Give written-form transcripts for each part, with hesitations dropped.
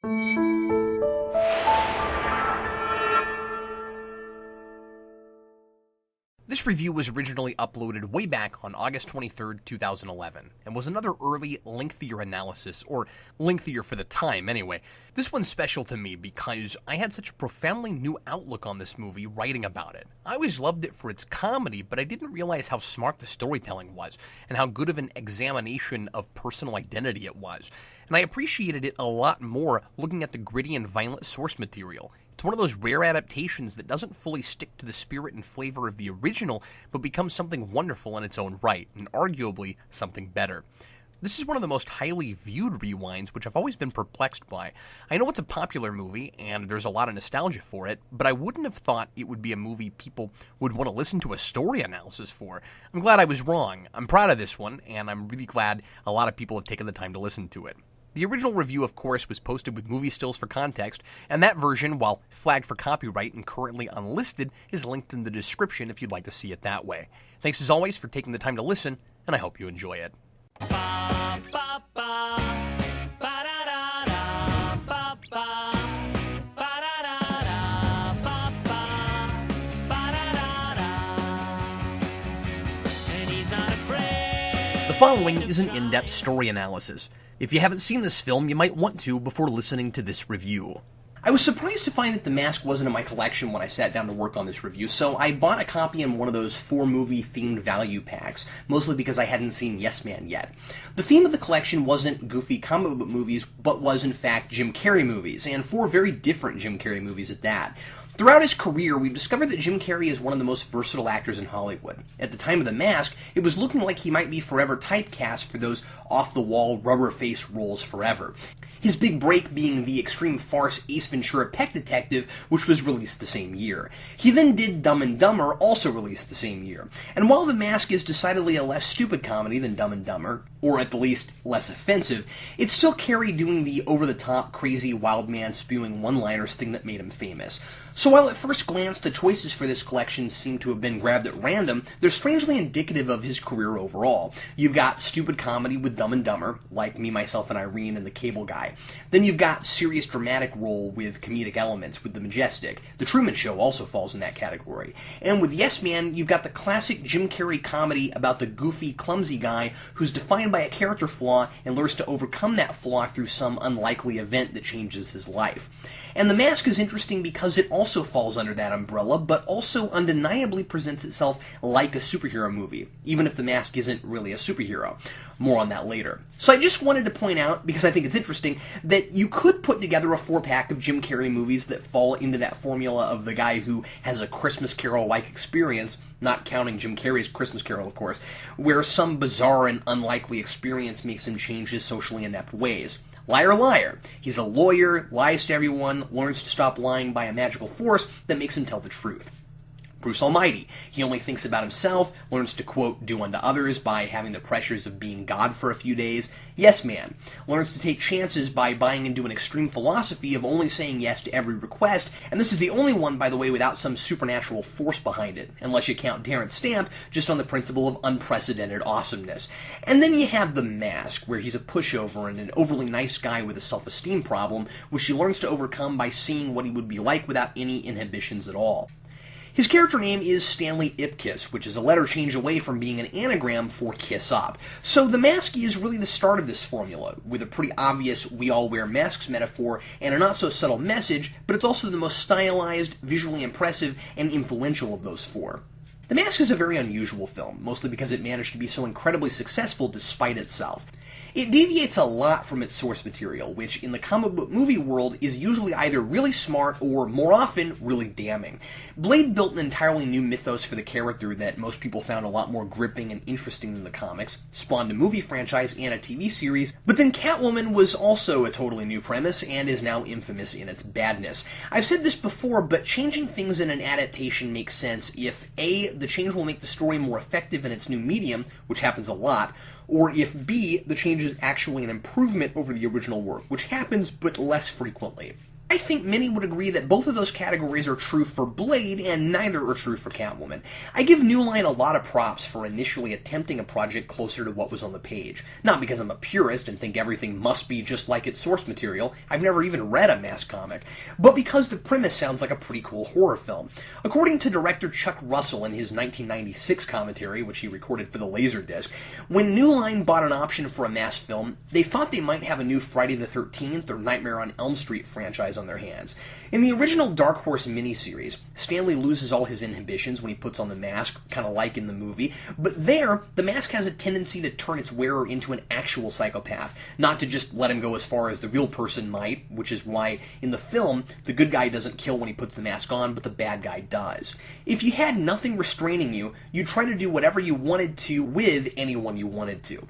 This review was originally uploaded way back on August 23rd, 2011, and was another early, lengthier analysis, or lengthier for the time anyway. This one's special to me because I had such a profoundly new outlook on this movie writing about it. I always loved it for its comedy, but I didn't realize how smart the storytelling was, and how good of an examination of personal identity it was. And I appreciated it a lot more looking at the gritty and violent source material. It's one of those rare adaptations that doesn't fully stick to the spirit and flavor of the original, but becomes something wonderful in its own right, and arguably something better. This is one of the most highly viewed rewinds, which I've always been perplexed by. I know it's a popular movie, and there's a lot of nostalgia for it, but I wouldn't have thought it would be a movie people would want to listen to a story analysis for. I'm glad I was wrong. I'm proud of this one, and I'm really glad a lot of people have taken the time to listen to it. The original review, of course, was posted with movie stills for context, and that version, while flagged for copyright and currently unlisted, is linked in the description if you'd like to see it that way. Thanks as always for taking the time to listen, and I hope you enjoy it. The following is an in-depth story analysis. If you haven't seen this film, you might want to before listening to this review. I was surprised to find that The Mask wasn't in my collection when I sat down to work on this review, so I bought a copy in one of those 4-movie themed value packs, mostly because I hadn't seen Yes Man yet. The theme of the collection wasn't goofy comic book movies, but was in fact Jim Carrey movies, and 4 very different Jim Carrey movies at that. Throughout his career, we've discovered that Jim Carrey is one of the most versatile actors in Hollywood. At the time of The Mask, it was looking like he might be forever typecast for those off-the-wall, rubber-faced roles forever. His big break being the extreme farce Ace Ventura: Pet Detective, which was released the same year. He then did Dumb and Dumber, also released the same year. And while The Mask is decidedly a less stupid comedy than Dumb and Dumber, or at the least less offensive, it's still Carrey doing the over-the-top, crazy, wild man spewing one-liners thing that made him famous. So while at first glance the choices for this collection seem to have been grabbed at random, they're strangely indicative of his career overall. You've got stupid comedy with Dumb and Dumber, like Me, Myself, and Irene and The Cable Guy. Then you've got serious dramatic role with comedic elements with The Majestic. The Truman Show also falls in that category. And with Yes Man, you've got the classic Jim Carrey comedy about the goofy, clumsy guy who's defined by a character flaw and learns to overcome that flaw through some unlikely event that changes his life. And The Mask is interesting because it also falls under that umbrella, but also undeniably presents itself like a superhero movie, even if The Mask isn't really a superhero. More on that later. So I just wanted to point out, because I think it's interesting, that you could put together a 4-pack of Jim Carrey movies that fall into that formula of the guy who has a Christmas Carol-like experience, not counting Jim Carrey's Christmas Carol, of course, where some bizarre and unlikely experience makes him change his socially inept ways. Liar, liar. He's a lawyer, lies to everyone, learns to stop lying by a magical force that makes him tell the truth. Bruce Almighty. He only thinks about himself, learns to, quote, do unto others by having the pressures of being God for a few days. Yes Man. Learns to take chances by buying into an extreme philosophy of only saying yes to every request, and this is the only one, by the way, without some supernatural force behind it, unless you count Terrence Stamp, just on the principle of unprecedented awesomeness. And then you have The Mask, where he's a pushover and an overly nice guy with a self-esteem problem, which he learns to overcome by seeing what he would be like without any inhibitions at all. His character name is Stanley Ipkiss, which is a letter change away from being an anagram for Kiss Up. So The Mask is really the start of this formula, with a pretty obvious we all wear masks metaphor and a not-so-subtle message, but it's also the most stylized, visually impressive, and influential of those 4. The Mask is a very unusual film, mostly because it managed to be so incredibly successful despite itself. It deviates a lot from its source material, which in the comic book movie world is usually either really smart or, more often, really damning. Blade built an entirely new mythos for the character that most people found a lot more gripping and interesting than the comics, spawned a movie franchise and a TV series, but then Catwoman was also a totally new premise and is now infamous in its badness. I've said this before, but changing things in an adaptation makes sense if A, the change will make the story more effective in its new medium, which happens a lot, or if B, the change is actually an improvement over the original work, which happens but less frequently. I think many would agree that both of those categories are true for Blade, and neither are true for Catwoman. I give New Line a lot of props for initially attempting a project closer to what was on the page. Not because I'm a purist and think everything must be just like its source material, I've never even read a Mask comic, but because the premise sounds like a pretty cool horror film. According to director Chuck Russell in his 1996 commentary, which he recorded for the Laserdisc, when New Line bought an option for a Mask film, they thought they might have a new Friday the 13th or Nightmare on Elm Street franchise on their hands. In the original Dark Horse miniseries, Stanley loses all his inhibitions when he puts on the mask, kind of like in the movie, but there, the mask has a tendency to turn its wearer into an actual psychopath, not to just let him go as far as the real person might, which is why, in the film, the good guy doesn't kill when he puts the mask on, but the bad guy does. If you had nothing restraining you, you'd try to do whatever you wanted to with anyone you wanted to.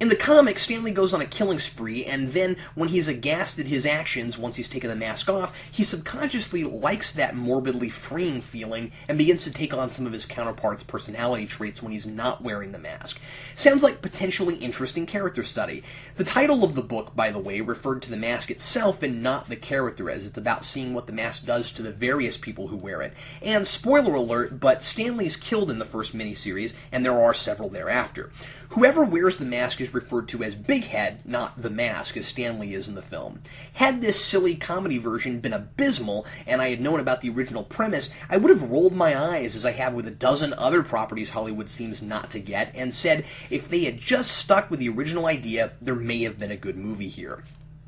In the comics, Stanley goes on a killing spree, and then, when he's aghast at his actions once he's taken the mask off, he subconsciously likes that morbidly freeing feeling and begins to take on some of his counterpart's personality traits when he's not wearing the mask. Sounds like potentially interesting character study. The title of the book, by the way, referred to the mask itself and not the character, as it's about seeing what the mask does to the various people who wear it. And spoiler alert, but Stanley's killed in the first miniseries, and there are several thereafter. Whoever wears the mask is referred to as Big Head, not the Mask, as Stanley is in the film. Had this silly comedy version been abysmal, and I had known about the original premise, I would have rolled my eyes, as I have with a dozen other properties Hollywood seems not to get, and said if they had just stuck with the original idea, there may have been a good movie here.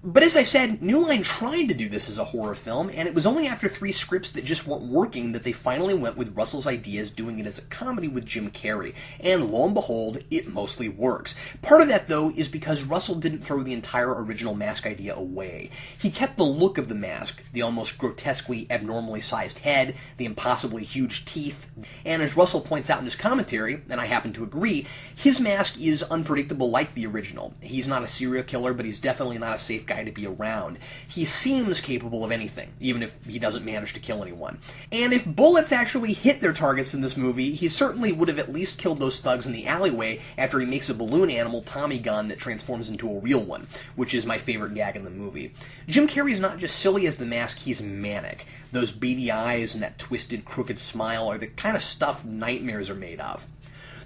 But as I said, New Line tried to do this as a horror film, and it was only after 3 scripts that just weren't working that they finally went with Russell's ideas doing it as a comedy with Jim Carrey, and lo and behold, it mostly works. Part of that, though, is because Russell didn't throw the entire original mask idea away. He kept the look of the mask, the almost grotesquely abnormally sized head, the impossibly huge teeth, and as Russell points out in his commentary, and I happen to agree, his mask is unpredictable like the original. He's not a serial killer, but he's definitely not a safe guy to be around. He seems capable of anything, even if he doesn't manage to kill anyone. And if bullets actually hit their targets in this movie, he certainly would have at least killed those thugs in the alleyway after he makes a balloon animal Tommy gun that transforms into a real one, which is my favorite gag in the movie. Jim Carrey's not just silly as the mask, he's manic. Those beady eyes and that twisted, crooked smile are the kind of stuff nightmares are made of.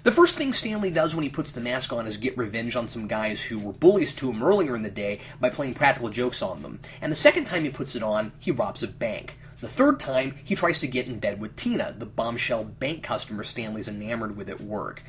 The first thing Stanley does when he puts the mask on is get revenge on some guys who were bullies to him earlier in the day by playing practical jokes on them. And the second time he puts it on, he robs a bank. The third time, he tries to get in bed with Tina, the bombshell bank customer Stanley's enamored with at work.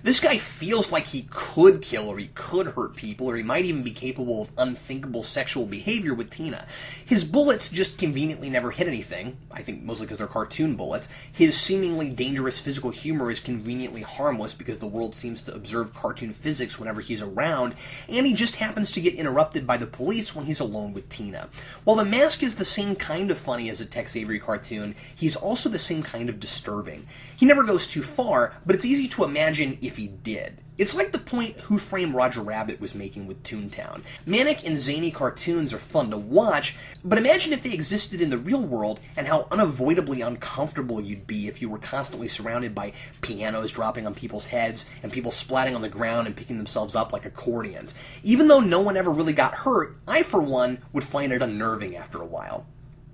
This guy feels like he could kill or he could hurt people, or he might even be capable of unthinkable sexual behavior with Tina. His bullets just conveniently never hit anything, I think mostly because they're cartoon bullets. His seemingly dangerous physical humor is conveniently harmless because the world seems to observe cartoon physics whenever he's around, and he just happens to get interrupted by the police when he's alone with Tina. While the mask is the same kind of funny as a Tex Avery cartoon, he's also the same kind of disturbing. He never goes too far, but it's easy to imagine if he did. It's like the point Who Framed Roger Rabbit was making with Toontown. Manic and zany cartoons are fun to watch, but imagine if they existed in the real world and how unavoidably uncomfortable you'd be if you were constantly surrounded by pianos dropping on people's heads and people splatting on the ground and picking themselves up like accordions. Even though no one ever really got hurt, I, for one, would find it unnerving after a while.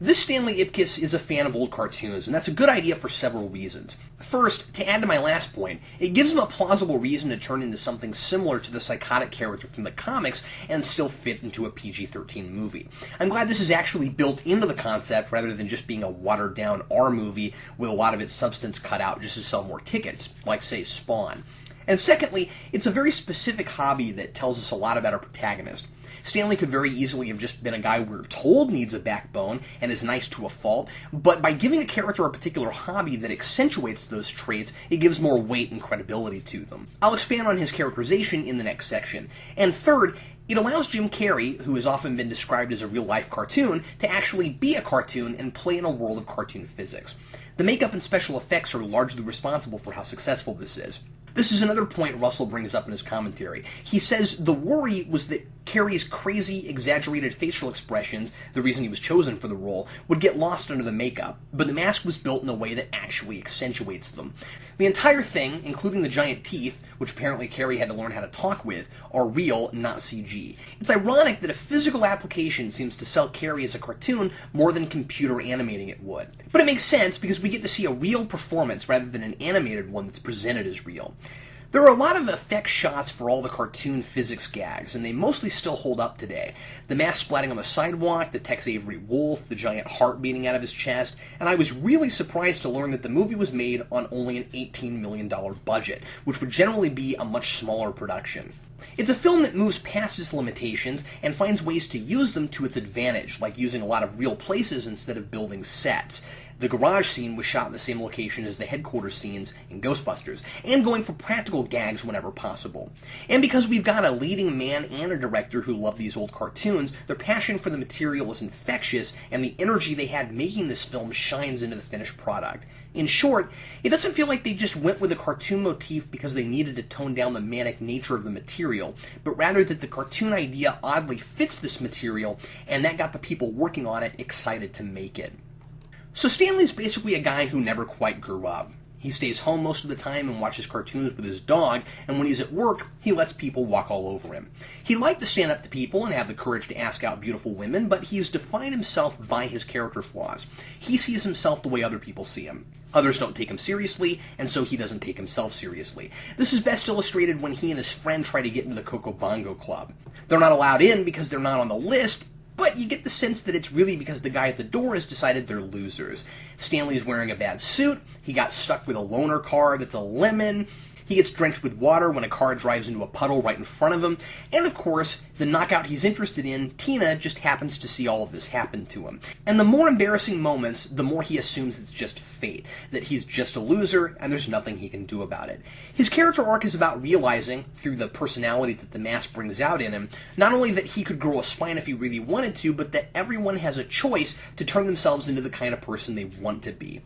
This Stanley Ipkiss is a fan of old cartoons, and that's a good idea for several reasons. First, to add to my last point, it gives him a plausible reason to turn into something similar to the psychotic character from the comics and still fit into a PG-13 movie. I'm glad this is actually built into the concept rather than just being a watered-down R movie with a lot of its substance cut out just to sell more tickets, like, say, Spawn. And secondly, it's a very specific hobby that tells us a lot about our protagonist. Stanley could very easily have just been a guy we're told needs a backbone and is nice to a fault, but by giving a character a particular hobby that accentuates those traits, it gives more weight and credibility to them. I'll expand on his characterization in the next section. And third, it allows Jim Carrey, who has often been described as a real-life cartoon, to actually be a cartoon and play in a world of cartoon physics. The makeup and special effects are largely responsible for how successful this is. This is another point Russell brings up in his commentary. He says the worry was that Carey's crazy, exaggerated facial expressions, the reason he was chosen for the role, would get lost under the makeup, but the mask was built in a way that actually accentuates them. The entire thing, including the giant teeth, which apparently Carey had to learn how to talk with, are real, not CG. It's ironic that a physical application seems to sell Carey as a cartoon more than computer animating it would. But it makes sense because we get to see a real performance rather than an animated one that's presented as real. There are a lot of effect shots for all the cartoon physics gags, and they mostly still hold up today. The mask splatting on the sidewalk, the Tex Avery wolf, the giant heart beating out of his chest, and I was really surprised to learn that the movie was made on only an $18 million budget, which would generally be a much smaller production. It's a film that moves past its limitations and finds ways to use them to its advantage, like using a lot of real places instead of building sets. The garage scene was shot in the same location as the headquarters scenes in Ghostbusters, and going for practical gags whenever possible. And because we've got a leading man and a director who love these old cartoons, their passion for the material is infectious, and the energy they had making this film shines into the finished product. In short, it doesn't feel like they just went with a cartoon motif because they needed to tone down the manic nature of the material, but rather that the cartoon idea oddly fits this material, and that got the people working on it excited to make it. So Stanley's basically a guy who never quite grew up. He stays home most of the time and watches cartoons with his dog, and when he's at work, he lets people walk all over him. He liked to stand up to people and have the courage to ask out beautiful women, but he's defined himself by his character flaws. He sees himself the way other people see him. Others don't take him seriously, and so he doesn't take himself seriously. This is best illustrated when he and his friend try to get into the Coco Bongo Club. They're not allowed in because they're not on the list, but you get the sense that it's really because the guy at the door has decided they're losers. Stanley's wearing a bad suit, he got stuck with a loaner car that's a lemon, he gets drenched with water when a car drives into a puddle right in front of him, and of course, the knockout he's interested in, Tina, just happens to see all of this happen to him. And the more embarrassing moments, the more he assumes it's just fate, that he's just a loser, and there's nothing he can do about it. His character arc is about realizing, through the personality that the mask brings out in him, not only that he could grow a spine if he really wanted to, but that everyone has a choice to turn themselves into the kind of person they want to be.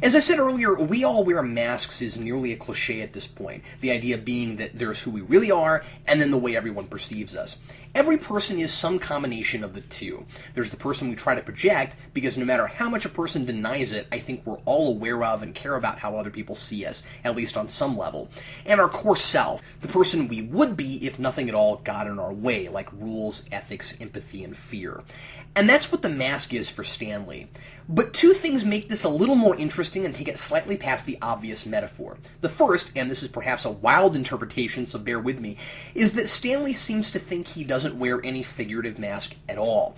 As I said earlier, we all wear masks is nearly a cliche at this point, the idea being that there's who we really are, and then the way everyone perceives us. Every person is some combination of the two. There's the person we try to project, because no matter how much a person denies it, I think we're all aware of and care about how other people see us, at least on some level. And our core self, the person we would be if nothing at all got in our way, like rules, ethics, empathy, and fear. And that's what the mask is for Stanley. But two things make this a little more interesting and take it slightly past the obvious metaphor. The first, and this is perhaps a wild interpretation, so bear with me, is that Stanley seems to think he doesn't wear any figurative mask at all.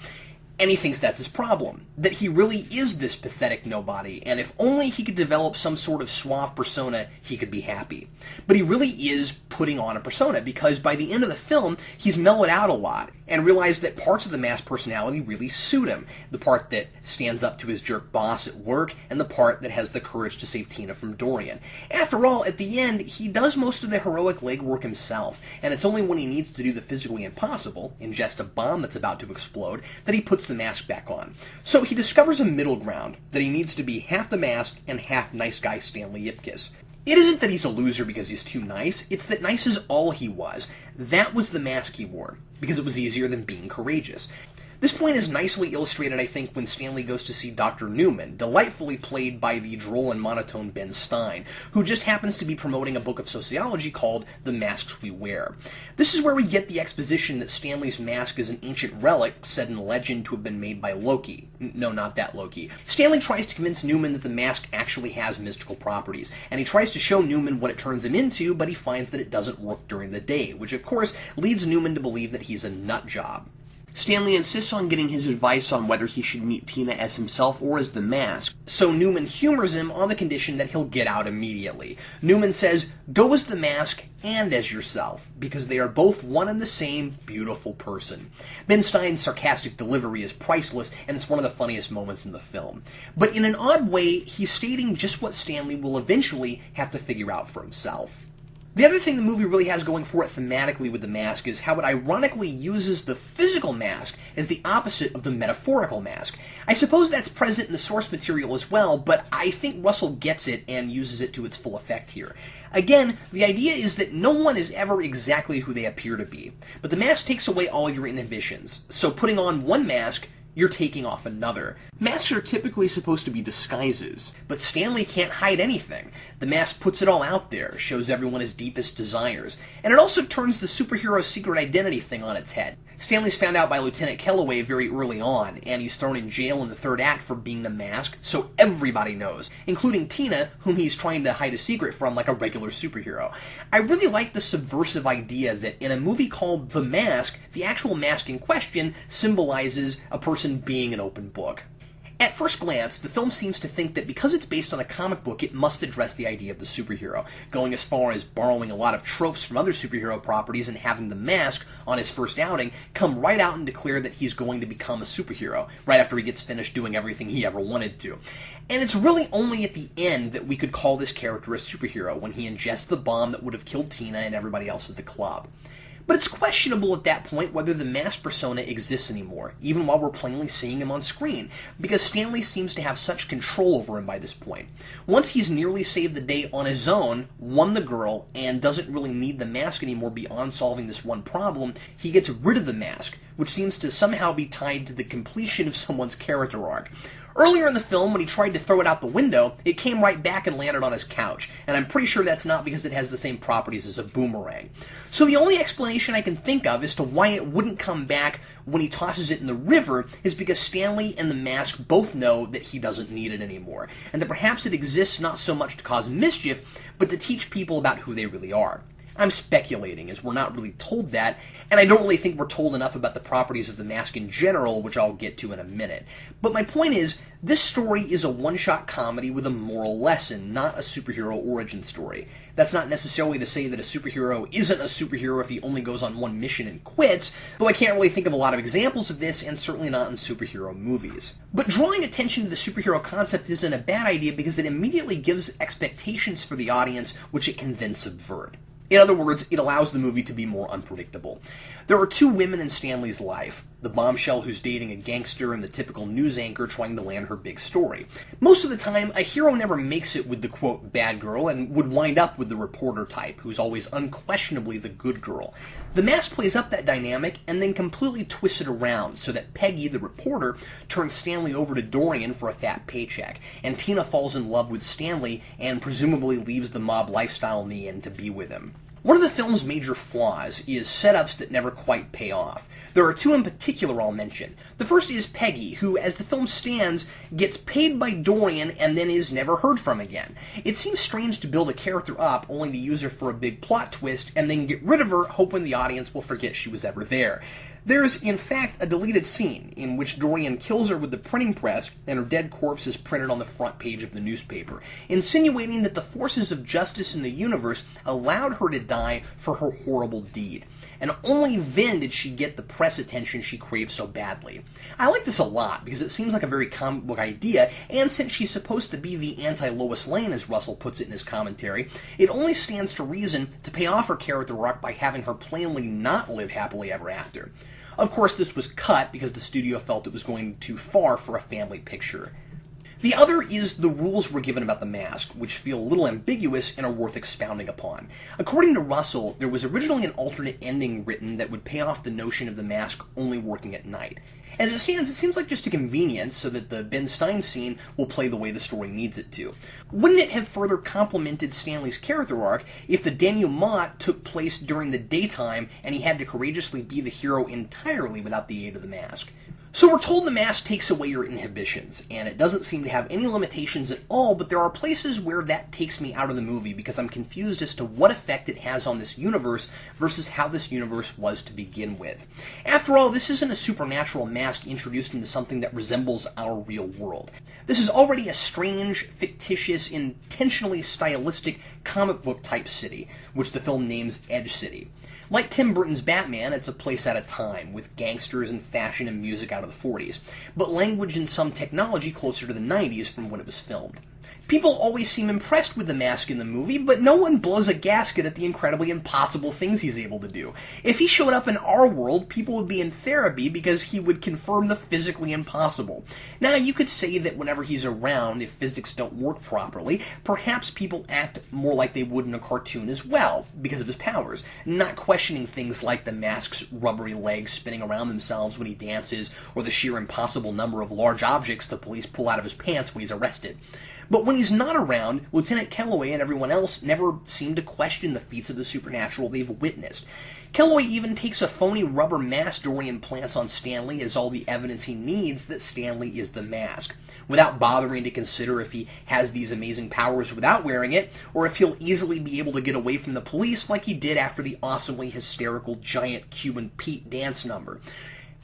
And he thinks that's his problem, that he really is this pathetic nobody, and if only he could develop some sort of suave persona, he could be happy. But he really is putting on a persona, because by the end of the film, he's mellowed out a lot, and realized that parts of the mask personality really suit him. The part that stands up to his jerk boss at work, and the part that has the courage to save Tina from Dorian. After all, at the end, he does most of the heroic legwork himself, and it's only when he needs to do the physically impossible, ingest a bomb that's about to explode, that he puts the mask back on. So he discovers a middle ground, that he needs to be half the mask and half nice guy Stanley Ipkiss. It isn't that he's a loser because he's too nice, it's that nice is all he was. That was the mask he wore, because it was easier than being courageous. This point is nicely illustrated, I think, when Stanley goes to see Dr. Newman, delightfully played by the droll and monotone Ben Stein, who just happens to be promoting a book of sociology called The Masks We Wear. This is where we get the exposition that Stanley's mask is an ancient relic said in legend to have been made by Loki. No, not that Loki. Stanley tries to convince Newman that the mask actually has mystical properties, and he tries to show Newman what it turns him into, but he finds that it doesn't work during the day, which of course leads Newman to believe that he's a nut job. Stanley insists on getting his advice on whether he should meet Tina as himself or as the mask, so Newman humors him on the condition that he'll get out immediately. Newman says, go as the mask and as yourself, because they are both one and the same beautiful person. Ben Stein's sarcastic delivery is priceless, and it's one of the funniest moments in the film. But in an odd way, he's stating just what Stanley will eventually have to figure out for himself. The other thing the movie really has going for it thematically with the mask is how it ironically uses the physical mask as the opposite of the metaphorical mask. I suppose that's present in the source material as well, but I think Russell gets it and uses it to its full effect here. Again, the idea is that no one is ever exactly who they appear to be, but the mask takes away all your inhibitions, so putting on one mask, you're taking off another. Masks are typically supposed to be disguises, but Stanley can't hide anything. The mask puts it all out there, shows everyone his deepest desires, and it also turns the superhero secret identity thing on its head. Stanley's found out by Lieutenant Kellaway very early on, and he's thrown in jail in the third act for being the mask, so everybody knows, including Tina, whom he's trying to hide a secret from like a regular superhero. I really like the subversive idea that in a movie called The Mask, the actual mask in question symbolizes a person being an open book. At first glance, the film seems to think that because it's based on a comic book, it must address the idea of the superhero, going as far as borrowing a lot of tropes from other superhero properties and having the Mask, on his first outing, come right out and declare that he's going to become a superhero, right after he gets finished doing everything he ever wanted to. And it's really only at the end that we could call this character a superhero, when he ingests the bomb that would have killed Tina and everybody else at the club. But it's questionable at that point whether the mask persona exists anymore, even while we're plainly seeing him on screen, because Stanley seems to have such control over him by this point. Once he's nearly saved the day on his own, won the girl, and doesn't really need the mask anymore beyond solving this one problem, he gets rid of the mask, which seems to somehow be tied to the completion of someone's character arc. Earlier in the film, when he tried to throw it out the window, it came right back and landed on his couch, and I'm pretty sure that's not because it has the same properties as a boomerang. So the only explanation I can think of as to why it wouldn't come back when he tosses it in the river is because Stanley and the mask both know that he doesn't need it anymore, and that perhaps it exists not so much to cause mischief, but to teach people about who they really are. I'm speculating, as we're not really told that, and I don't really think we're told enough about the properties of the mask in general, which I'll get to in a minute. But my point is, this story is a one-shot comedy with a moral lesson, not a superhero origin story. That's not necessarily to say that a superhero isn't a superhero if he only goes on one mission and quits, though I can't really think of a lot of examples of this, and certainly not in superhero movies. But drawing attention to the superhero concept isn't a bad idea because it immediately gives expectations for the audience, which it can then subvert. In other words, it allows the movie to be more unpredictable. There are two women in Stanley's life, the bombshell who's dating a gangster and the typical news anchor trying to land her big story. Most of the time, a hero never makes it with the, quote, bad girl and would wind up with the reporter type, who's always unquestionably the good girl. The Mask plays up that dynamic and then completely twists it around so that Peggy, the reporter, turns Stanley over to Dorian for a fat paycheck, and Tina falls in love with Stanley and presumably leaves the mob lifestyle in the end to be with him. One of the film's major flaws is setups that never quite pay off. There are two in particular I'll mention. The first is Peggy, who, as the film stands, gets paid by Dorian and then is never heard from again. It seems strange to build a character up only to use her for a big plot twist and then get rid of her hoping the audience will forget she was ever there. There's, in fact, a deleted scene in which Dorian kills her with the printing press and her dead corpse is printed on the front page of the newspaper, insinuating that the forces of justice in the universe allowed her to die for her horrible deed. And only then did she get the press attention she craved so badly. I like this a lot because it seems like a very comic book idea, and since she's supposed to be the anti-Lois Lane, as Russell puts it in his commentary, it only stands to reason to pay off her character arc by having her plainly not live happily ever after. Of course, this was cut because the studio felt it was going too far for a family picture. The other is the rules we're given about the mask, which feel a little ambiguous and are worth expounding upon. According to Russell, there was originally an alternate ending written that would pay off the notion of the mask only working at night. As it stands, it seems like just a convenience so that the Ben Stein scene will play the way the story needs it to. Wouldn't it have further complemented Stanley's character arc if the denouement took place during the daytime and he had to courageously be the hero entirely without the aid of the mask? So we're told the mask takes away your inhibitions, and it doesn't seem to have any limitations at all, but there are places where that takes me out of the movie because I'm confused as to what effect it has on this universe versus how this universe was to begin with. After all, this isn't a supernatural mask introduced into something that resembles our real world. This is already a strange, fictitious, intentionally stylistic comic book type city, which the film names Edge City. Like Tim Burton's Batman, it's a place at a time, with gangsters and fashion and music out of the 40s, but language and some technology closer to the 90s from when it was filmed. People always seem impressed with the Mask in the movie, but no one blows a gasket at the incredibly impossible things he's able to do. If he showed up in our world, people would be in therapy because he would confirm the physically impossible. Now, you could say that whenever he's around, if physics don't work properly, perhaps people act more like they would in a cartoon as well, because of his powers, not questioning things like the Mask's rubbery legs spinning around themselves when he dances, or the sheer impossible number of large objects the police pull out of his pants when he's arrested. But when he's not around, Lieutenant Kellaway and everyone else never seem to question the feats of the supernatural they've witnessed. Kellaway even takes a phony rubber mask Dorian plants on Stanley as all the evidence he needs that Stanley is the Mask, without bothering to consider if he has these amazing powers without wearing it, or if he'll easily be able to get away from the police like he did after the awesomely hysterical giant Cuban Pete dance number.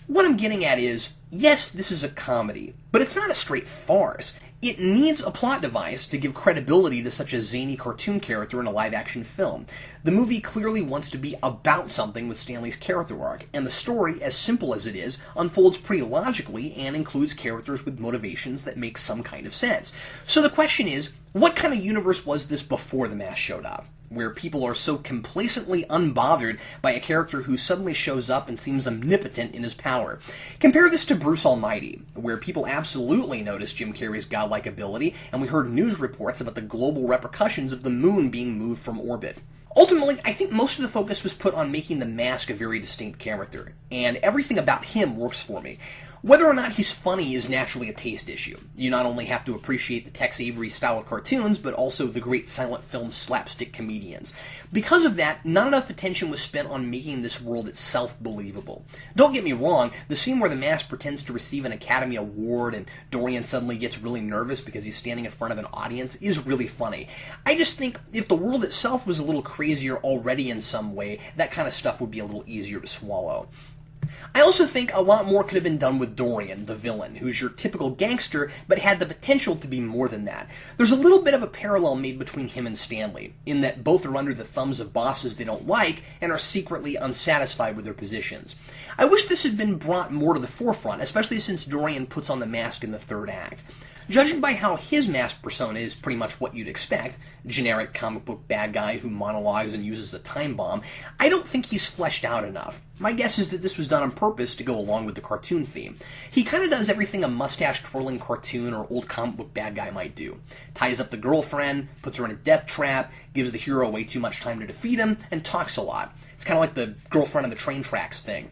What I'm getting at is, yes, this is a comedy, but it's not a straight farce. It needs a plot device to give credibility to such a zany cartoon character in a live-action film. The movie clearly wants to be about something with Stanley's character arc, and the story, as simple as it is, unfolds pretty logically and includes characters with motivations that make some kind of sense. So the question is, what kind of universe was this before the Mask showed up, where people are so complacently unbothered by a character who suddenly shows up and seems omnipotent in his power? Compare this to Bruce Almighty, where people absolutely noticed Jim Carrey's godlike ability, and we heard news reports about the global repercussions of the moon being moved from orbit. Ultimately, I think most of the focus was put on making the Mask a very distinct character, and everything about him works for me. Whether or not he's funny is naturally a taste issue. You not only have to appreciate the Tex Avery style of cartoons, but also the great silent film slapstick comedians. Because of that, not enough attention was spent on making this world itself believable. Don't get me wrong, the scene where the Mask pretends to receive an Academy Award and Dorian suddenly gets really nervous because he's standing in front of an audience is really funny. I just think if the world itself was a little crazier already in some way, that kind of stuff would be a little easier to swallow. I also think a lot more could have been done with Dorian, the villain, who's your typical gangster, but had the potential to be more than that. There's a little bit of a parallel made between him and Stanley, in that both are under the thumbs of bosses they don't like and are secretly unsatisfied with their positions. I wish this had been brought more to the forefront, especially since Dorian puts on the mask in the third act. Judging by how his mask persona is pretty much what you'd expect, generic comic book bad guy who monologues and uses a time bomb, I don't think he's fleshed out enough. My guess is that this was done on purpose to go along with the cartoon theme. He kind of does everything a mustache-twirling cartoon or old comic book bad guy might do. Ties up the girlfriend, puts her in a death trap, gives the hero way too much time to defeat him, and talks a lot. It's kind of like the girlfriend on the train tracks thing.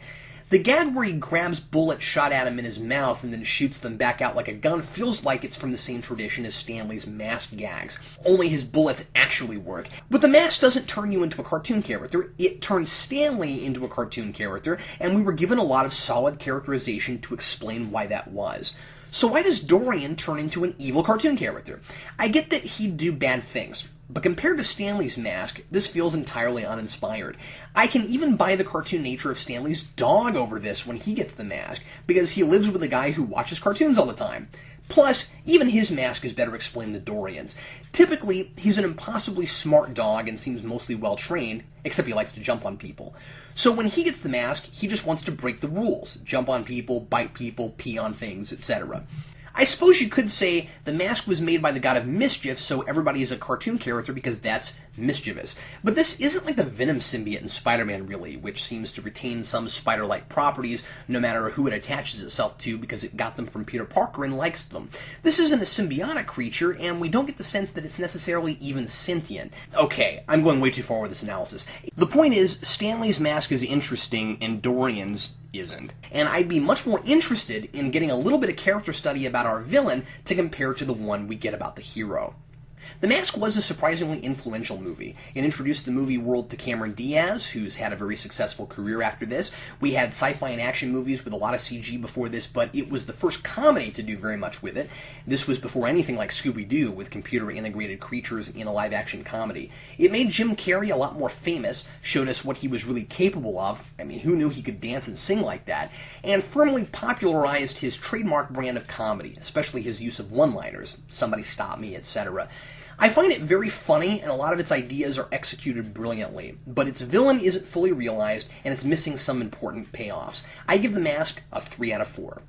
The gag where he grabs bullets shot at him in his mouth and then shoots them back out like a gun feels like it's from the same tradition as Stanley's mask gags, only his bullets actually work. But the mask doesn't turn you into a cartoon character, it turns Stanley into a cartoon character, and we were given a lot of solid characterization to explain why that was. So why does Dorian turn into an evil cartoon character? I get that he'd do bad things, but compared to Stanley's mask, this feels entirely uninspired. I can even buy the cartoon nature of Stanley's dog over this when he gets the mask, because he lives with a guy who watches cartoons all the time. Plus, even his mask is better explained than Dorian's. Typically, he's an impossibly smart dog and seems mostly well-trained, except he likes to jump on people. So when he gets the mask, he just wants to break the rules, jump on people, bite people, pee on things, etc. I suppose you could say the mask was made by the god of mischief, so everybody is a cartoon character because that's mischievous. But this isn't like the Venom symbiote in Spider-Man, really, which seems to retain some spider-like properties no matter who it attaches itself to because it got them from Peter Parker and likes them. This isn't a symbiotic creature, and we don't get the sense that it's necessarily even sentient. Okay, I'm going way too far with this analysis. The point is, Stanley's mask is interesting and Dorian's isn't. And I'd be much more interested in getting a little bit of character study about our villain to compare to the one we get about the hero. The Mask was a surprisingly influential movie. It introduced the movie world to Cameron Diaz, who's had a very successful career after this. We had sci-fi and action movies with a lot of CG before this, but it was the first comedy to do very much with it. This was before anything like Scooby-Doo, with computer-integrated creatures in a live-action comedy. It made Jim Carrey a lot more famous, showed us what he was really capable of. I mean, who knew he could dance and sing like that? And firmly popularized his trademark brand of comedy, especially his use of one-liners, somebody stop me, etc. I find it very funny, and a lot of its ideas are executed brilliantly, but its villain isn't fully realized, and it's missing some important payoffs. I give The Mask a 3 out of 4.